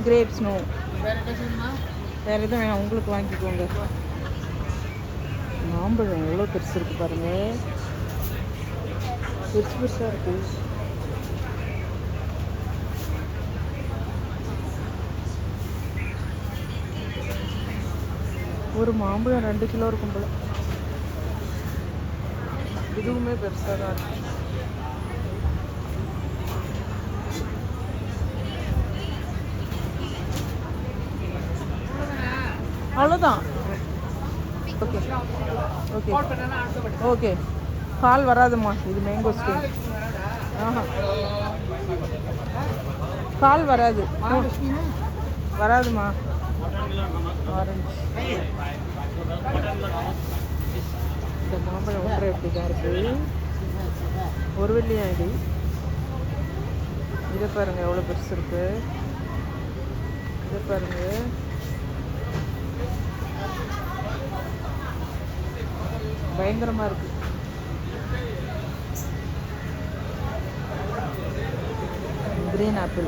Grapes no. வேறு எதுவும் வேணாம், உங்களுக்கு வாங்கிக்கோங்க. மாம்பழம் எவ்வளோ பெருசு இருக்குது பாருங்கள், பெருசு பெருசாக இருக்குது. ஒரு மாம்பழம் 2 கிலோ இருக்கும் போல. இதுவுமே பெருசாக தான் இருக்கு. அவ்வளோதான். Okay okay okay. கால் வராதுமா, இது மேங்கோ ஸ்டீம். ஆஹா, கால் வராது, வராதுமா. ஆரஞ்சு. இந்த மாம்பழம் ஒன்றரை எப்படி தான் இருக்குது. ஒரு வெள்ளியா இது. இதை பாருங்க எவ்வளோ பெருசு இருக்கு. இதை பாருங்க, பயங்கரமாக இருக்கு. Green apple.